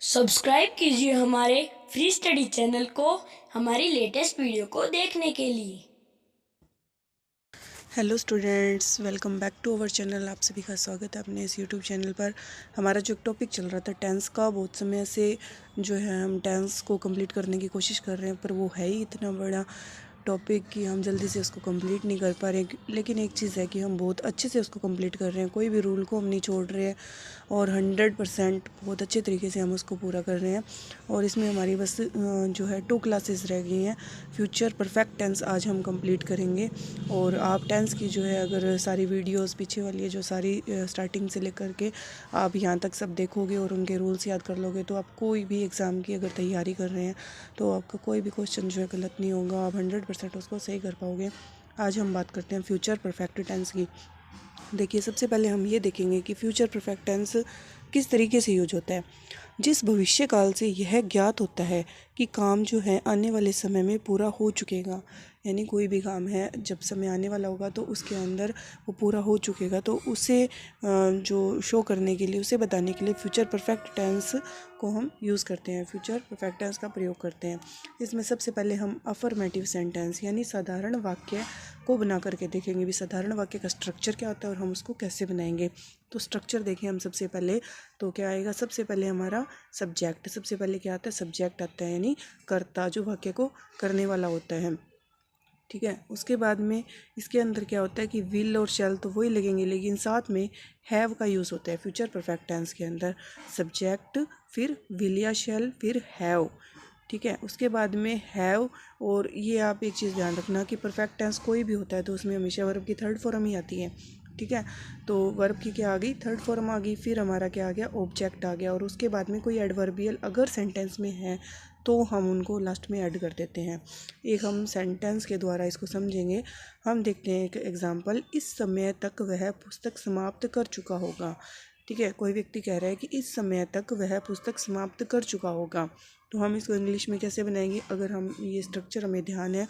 Subscribe कीजिए हमारे free study channel को हमारी लेटेस्ट वीडियो को देखने के लिए। Hello students, welcome back to our channel. आप सभी का स्वागत है अपने इस यूट्यूब चैनल पर। हमारा जो टॉपिक चल रहा था टेंस का, बहुत समय से जो है हम टेंस को कंप्लीट करने की कोशिश कर रहे हैं, पर वो है ही इतना बड़ा टॉपिक कि हम जल्दी से उसको कंप्लीट नहीं कर पा रहे हैं। लेकिन एक चीज़ है कि हम बहुत अच्छे से उसको कंप्लीट कर रहे हैं, कोई भी रूल को हम नहीं छोड़ रहे हैं और 100% बहुत अच्छे तरीके से हम उसको पूरा कर रहे हैं। और इसमें हमारी बस जो है 2 क्लासेस रह गई हैं। फ्यूचर परफेक्ट टेंस आज हम कंप्लीट करेंगे। और आप टेंस की जो है अगर सारी वीडियोस पीछे वाली है जो सारी स्टार्टिंग से लेकर के आप यहाँ तक सब देखोगे और उनके रूल्स याद कर लोगे, तो आप कोई भी एग्ज़ाम की अगर तैयारी कर रहे हैं तो आपका कोई भी क्वेश्चन जो है गलत नहीं होगा, आप 100% उसको सही कर पाओगे। आज हम बात करते हैं फ्यूचर परफेक्ट टेंस की। देखिए, सबसे पहले हम ये देखेंगे कि फ्यूचर परफेक्ट टेंस किस तरीके से यूज होता है। जिस भविष्य काल से यह ज्ञात होता है कि काम जो है आने वाले समय में पूरा हो चुकेगा, यानी कोई भी काम है जब समय आने वाला होगा तो उसके अंदर वो पूरा हो चुकेगा, तो उसे जो शो करने के लिए, उसे बताने के लिए फ्यूचर परफेक्ट टेंस को हम यूज़ करते हैं, फ्यूचर परफेक्ट टेंस का प्रयोग करते हैं। इसमें सबसे पहले हम अफर्मेटिव सेंटेंस यानी साधारण वाक्य को बना करके देखेंगे भी साधारण वाक्य का स्ट्रक्चर क्या होता है और हम उसको कैसे बनाएंगे। तो स्ट्रक्चर देखें हम सबसे पहले, तो क्या आएगा, सबसे पहले हमारा सब्जेक्ट। सबसे पहले क्या आता है, सब्जेक्ट आता है, यानी कर्ता जो वाक्य को करने वाला होता है। ठीक है, उसके बाद में इसके अंदर क्या होता है कि विल और शैल तो वही लगेंगे, लेकिन साथ में हैव का यूज़ होता है फ्यूचर परफेक्ट टेंस के अंदर। सब्जेक्ट, फिर विल या शैल, फिर हैव। ठीक है, उसके बाद में हैव। और ये आप एक चीज़ ध्यान रखना कि परफेक्ट टेंस कोई भी होता है तो उसमें हमेशा वर्ब की थर्ड फॉर्म ही आती है। ठीक है, तो वर्ब की क्या आ गई, थर्ड फॉर्म आ गई, फिर हमारा क्या आ गया, ऑब्जेक्ट आ गया, और उसके बाद में कोई एडवर्बियल अगर सेंटेंस में है तो हम उनको लास्ट में ऐड कर देते हैं। एक हम सेंटेंस के द्वारा इसको समझेंगे। हम देखते हैं एक एग्जांपल, इस समय तक वह पुस्तक समाप्त कर चुका होगा। ठीक है, कोई व्यक्ति कह रहा है कि इस समय तक वह पुस्तक समाप्त कर चुका होगा, तो हम इसको इंग्लिश में कैसे बनाएंगे। अगर हम ये स्ट्रक्चर हमें ध्यान है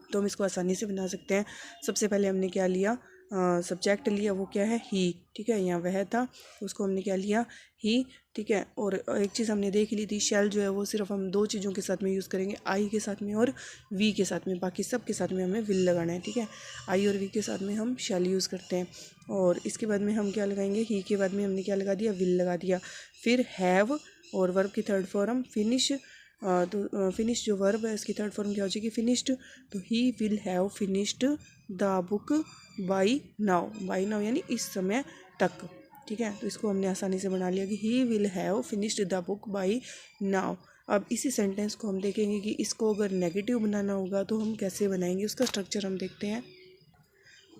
तो हम इसको आसानी से बना सकते हैं। सबसे पहले हमने क्या लिया, सब्जेक्ट लिया, वो क्या है, ही। ठीक है, यहाँ वह था, उसको हमने क्या लिया, ही। ठीक है, और एक चीज़ हमने देख ली थी, शैल जो है वो सिर्फ हम दो चीज़ों के साथ में यूज़ करेंगे, आई के साथ में और वी के साथ में, बाकी सब के साथ में हमें विल लगाना है। ठीक है, आई और वी के साथ में हम शैल यूज़ करते हैं। और इसके बाद में हम क्या लगाएंगे, ही के बाद में हमने क्या लगा दिया, विल लगा दिया। फिर हैव और वर्ब की थर्ड फॉर्म फिनिश। तो फिनिश जो वर्ब है इसकी थर्ड फॉर्म क्या हो जाएगी, फिनिश्ड। तो he will have finished the book by now. By now यानी इस समय तक। ठीक है, तो इसको हमने आसानी से बना लिया कि he will have finished the book by now. अब इसी सेंटेंस को हम देखेंगे कि इसको अगर नेगेटिव बनाना होगा तो हम कैसे बनाएंगे, उसका स्ट्रक्चर हम देखते हैं।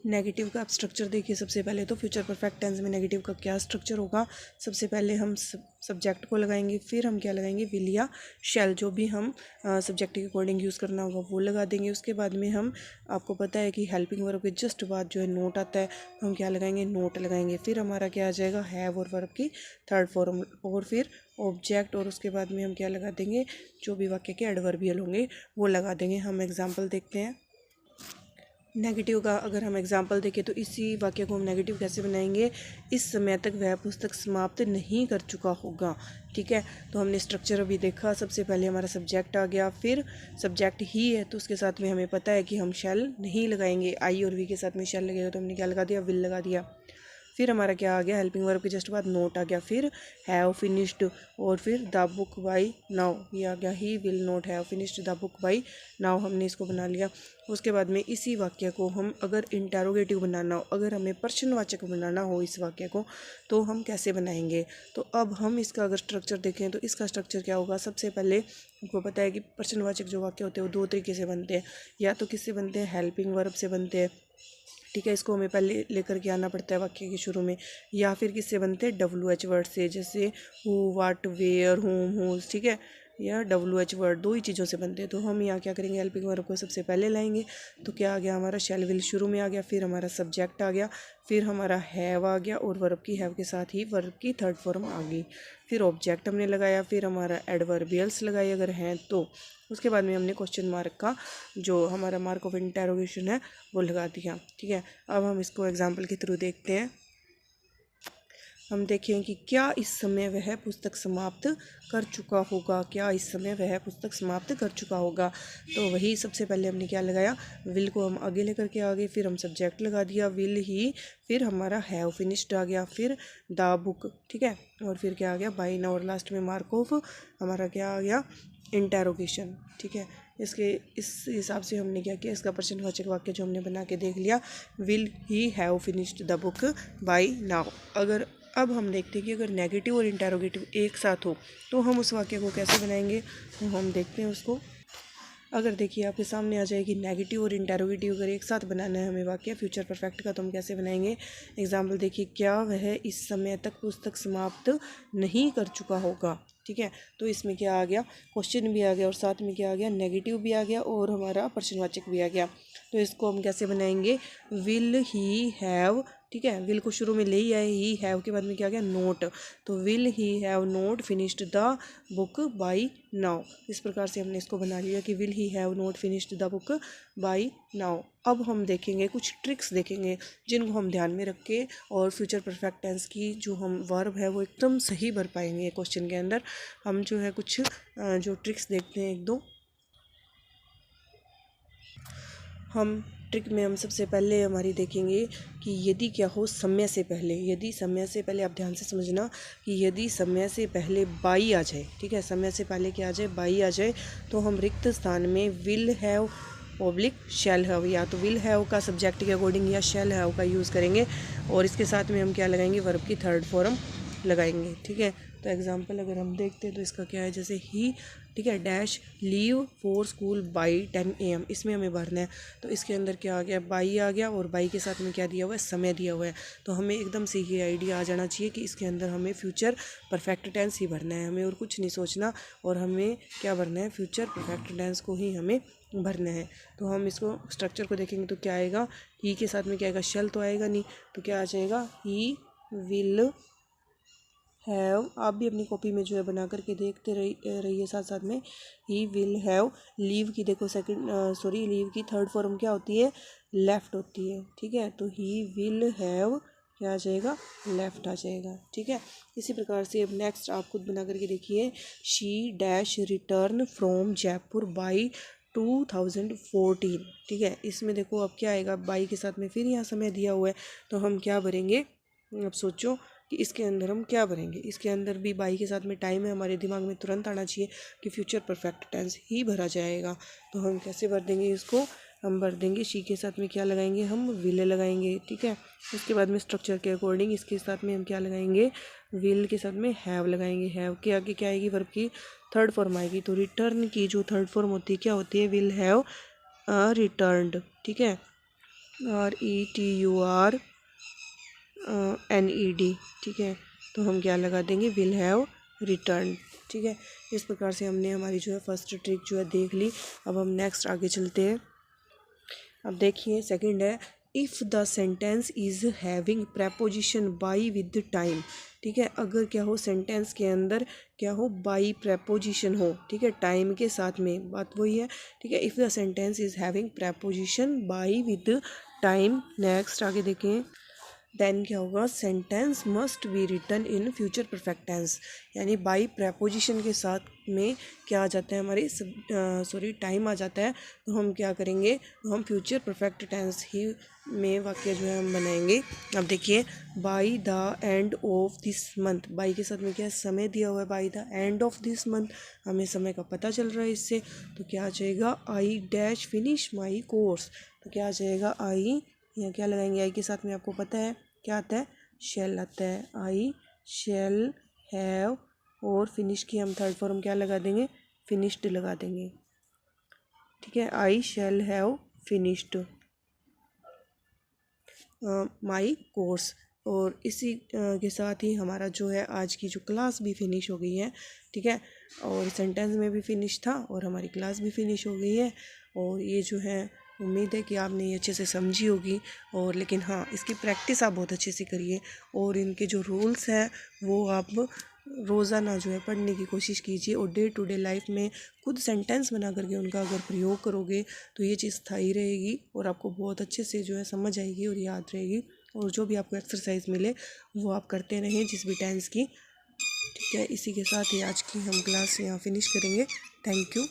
नेगेटिव का आप स्ट्रक्चर देखिए। सबसे पहले तो फ्यूचर परफेक्ट टेंस में नेगेटिव का क्या स्ट्रक्चर होगा, सबसे पहले हम सब्जेक्ट को लगाएंगे, फिर हम क्या लगाएंगे, विल या शैल, जो भी हम सब्जेक्ट के अकॉर्डिंग यूज़ करना होगा वो लगा देंगे। उसके बाद में हम, आपको पता है कि हेल्पिंग वर्ब के जस्ट बाद जो है नोट आता है, तो हम क्या लगाएंगे, नोट लगाएंगे। फिर हमारा क्या आ जाएगा, हैव और वर्ब की थर्ड फॉर्म, और फिर ऑब्जेक्ट, और उसके बाद में हम क्या लगा देंगे, जो भी वाक्य के एडवर्बियल होंगे वो लगा देंगे। हम एग्जाम्पल देखते हैं नेगेटिव का। अगर हम एग्जाम्पल देखें तो इसी वाक्य को हम नेगेटिव कैसे बनाएंगे, इस समय तक वह पुस्तक समाप्त नहीं कर चुका होगा। ठीक है, तो हमने स्ट्रक्चर अभी देखा। सबसे पहले हमारा सब्जेक्ट आ गया, फिर सब्जेक्ट ही है तो उसके साथ में हमें पता है कि हम शैल नहीं लगाएंगे, आई और वी के साथ में शैल लगेगा, तो हमने क्या लगा दिया, विल लगा दिया। फिर हमारा क्या आ गया, हेल्पिंग वर्ब के जस्ट बाद नोट आ गया, फिर हैव फिनिश्ड, और फिर द बुक बाई नाउ, ये आ गया, he will not have finished the book by now, हमने इसको बना लिया। उसके बाद में इसी वाक्य को हम अगर इंटेरोगेटिव बनाना हो, अगर हमें प्रश्नवाचक बनाना हो इस वाक्य को, तो हम कैसे बनाएंगे। तो अब हम इसका अगर स्ट्रक्चर देखें तो इसका स्ट्रक्चर क्या होगा, सबसे पहले आपको पता है कि प्रश्नवाचक जो वाक्य होते हैं वो दो तरीके से बनते हैं, या तो किससे बनते हैं, हेल्पिंग वर्ब से बनते हैं। ठीक है, इसको हमें पहले लेकर के आना पड़ता है वाक्य के शुरू में, या फिर किससे बनते हैं, WH वर्ड से, जैसे who, what, where, home, whose. ठीक है, या WH वर्ड, दो ही चीज़ों से बनते हैं। तो हम यहाँ क्या करेंगे, हेल्पिंग वर्ब को सबसे पहले लाएंगे, तो क्या आ गया हमारा, शैल विल शुरू में आ गया, फिर हमारा सब्जेक्ट आ गया, फिर हमारा हैव आ गया, और वर्ब की हैव के साथ ही वर्ब की थर्ड फॉर्म आ गई, फिर ऑब्जेक्ट हमने लगाया, फिर हमारा एडवर्बियल्स लगाए अगर हैं तो। उसके बाद में हमने क्वेश्चन मार्क का जो हमारा मार्क ऑफ इंटेरोगेशन है वो लगा दिया। ठीक है, अब हम इसको एग्जाम्पल के थ्रू देखते हैं। हम देखें कि क्या इस समय वह पुस्तक समाप्त कर चुका होगा, क्या इस समय वह पुस्तक समाप्त कर चुका होगा। तो वही सबसे पहले हमने क्या लगाया, विल को हम आगे लेकर के आ गए, फिर हम सब्जेक्ट लगा दिया विल ही, फिर हमारा हैव फिनिश्ड आ गया, फिर द बुक, ठीक है, और फिर क्या आ गया बाय नाउ, और लास्ट में मार्क ऑफ हमारा क्या आ गया, इंटेरोगेशन, ठीक है। इस हिसाब से हमने क्या किया, इसका प्रश्नवाचक वाक्य जो हमने बना के देख लिया, will he have finished the book by now. अगर अब हम देखते हैं कि अगर नेगेटिव और इंटेरोगेटिव एक साथ हो तो हम उस वाक्य को कैसे बनाएंगे, तो हम देखते हैं उसको। अगर देखिए आपके सामने आ जाए कि नेगेटिव और इंटेरोगेटिव अगर एक साथ बनाना है हमें वाक्य फ्यूचर परफेक्ट का, तो हम कैसे बनाएंगे। एग्जाम्पल देखिए, क्या वह इस समय तक पुस्तक समाप्त नहीं कर चुका होगा, ठीक है। तो इसमें क्या आ गया, क्वेश्चन भी आ गया और साथ में क्या आ गया, नेगेटिव भी आ गया और हमारा प्रश्नवाचक भी आ गया। तो इसको हम कैसे बनाएंगे, विल ही हैव, ठीक है, विल को शुरू में ले ही आए, ही हैव के बाद में क्या गया, नोट, तो will he have note finished the book by now. इस प्रकार से हमने इसको बना लिया कि will he have note finished the book by now. अब हम देखेंगे कुछ ट्रिक्स देखेंगे जिनको हम ध्यान में रख के और फ्यूचर परफेक्ट टेंस की जो हम वर्ब है वो एकदम सही भर पाएंगे क्वेश्चन के अंदर। हम जो है कुछ जो ट्रिक्स देखते हैं एक दो। हम ट्रिक में हम सबसे पहले हमारी देखेंगे कि यदि क्या हो समय से पहले, यदि समय से पहले, आप ध्यान से समझना कि यदि समय से पहले बाई आ जाए, ठीक है, समय से पहले क्या आ जाए, बाई आ जाए, तो हम रिक्त स्थान में will have public shall have, या तो विल हैव का सब्जेक्ट के अकॉर्डिंग या शैल हैव का यूज़ करेंगे और इसके साथ में हम क्या लगाएंगे, वर्ब की थर्ड फॉर्म लगाएंगे, ठीक है। तो एग्जांपल अगर हम देखते हैं तो इसका क्या है, जैसे ही, ठीक है, dash leave for school by 10 AM, इसमें हमें भरना है। तो इसके अंदर क्या आ गया, बाई आ गया और बाई के साथ में क्या दिया हुआ है, समय दिया हुआ है। तो हमें एकदम से ये आइडिया आ जाना चाहिए कि इसके अंदर हमें फ्यूचर परफेक्ट टेंस ही भरना है, हमें और कुछ नहीं सोचना, और हमें क्या भरना है, फ्यूचर परफेक्ट टेंस को ही हमें भरना है। तो हम इसको स्ट्रक्चर को देखेंगे तो क्या आएगा, ही के साथ में क्या आएगा, शैल तो आएगा नहीं, तो क्या आ जाएगा, ही विल हैव। आप भी अपनी कॉपी में जो है बना करके देखते रहिए साथ साथ में। ही विल हैव, लीव की देखो लीव की थर्ड फॉर्म क्या होती है, लेफ्ट होती है, ठीक है। तो ही विल हैव क्या आ जाएगा, लेफ्ट आ जाएगा, ठीक है। इसी प्रकार से अब नेक्स्ट आप खुद बना करके देखिए, she dash return from Jaipur by 2014, ठीक है। इसमें देखो अब क्या आएगा, बाई के साथ में फिर यहाँ समय दिया हुआ है, तो हम क्या भरेंगे, अब सोचो कि इसके अंदर हम क्या भरेंगे। इसके अंदर भी बाई के साथ में टाइम है, हमारे दिमाग में तुरंत आना चाहिए कि फ्यूचर परफेक्ट टेंस ही भरा जाएगा। तो हम कैसे भर देंगे इसको, हम भर देंगे शी के साथ में क्या लगाएंगे, हम विल लगाएंगे, ठीक है। उसके बाद में स्ट्रक्चर के अकॉर्डिंग इसके साथ में हम क्या लगाएंगे, विल के साथ में हैव लगाएंगे, हैव के आगे क्या आएगी, वर्ब की थर्ड फॉर्म आएगी। तो रिटर्न की जो थर्ड फॉर्म होती है क्या होती है, विल हैव रिटर्नड, ठीक है, RETURNED, ठीक है। तो हम क्या लगा देंगे, विल हैव रिटर्न, ठीक है। इस प्रकार से हमने हमारी जो है फर्स्ट ट्रिक जो है देख ली। अब हम नेक्स्ट आगे चलते हैं। अब देखिए सेकंड है, if the sentence is having preposition by with time, ठीक है। अगर क्या हो, सेंटेंस के अंदर क्या हो, बाई प्रेपोजिशन हो, ठीक है, टाइम के साथ में, बात वही है, ठीक है। If the sentence is having preposition by with time, next आगे देखें, देन क्या होगा, sentence must be written in future perfect tense, यानी बाई प्रेपोजिशन के साथ में क्या आ जाता है, हमारे टाइम आ जाता है। तो हम क्या करेंगे, तो हम फ्यूचर परफेक्ट टेंस ही में वाक्य जो है हम बनाएंगे। अब देखिए, by the end of this month, by के साथ में क्या समय दिया हुआ है, by the end of this month, हमें समय का पता चल रहा है इससे। तो क्या आ जाएगा, I dash finish my course, तो क्या आ जाएगा, आई, यहाँ क्या लगाएंगे, आई के साथ में आपको पता है क्या आता है, शेल आता है, आई शेल हैव, और फिनिश की हम थर्ड फॉर्म क्या लगा देंगे, फिनिश्ड लगा देंगे, ठीक है। I shall have finished my course. और इसी के साथ ही हमारा जो है आज की जो क्लास भी फिनिश हो गई है, ठीक है। और सेंटेंस में भी फिनिश था और हमारी क्लास भी फिनिश हो गई है। और ये जो है, उम्मीद है कि आपने ये अच्छे से समझी होगी। और लेकिन हाँ, इसकी प्रैक्टिस आप बहुत अच्छे से करिए और इनके जो रूल्स हैं वो आप रोज़ाना जो है पढ़ने की कोशिश कीजिए और डे टू डे लाइफ में खुद सेंटेंस बना करके उनका अगर प्रयोग करोगे तो ये चीज़ स्थायी रहेगी और आपको बहुत अच्छे से जो है समझ आएगी और याद रहेगी। और जो भी आपको एक्सरसाइज मिले वो आप करते रहें जिस भी टेंस की। ठीक है, इसी के साथ ही आज की हम क्लास यहाँ फिनिश करेंगे। Thank you.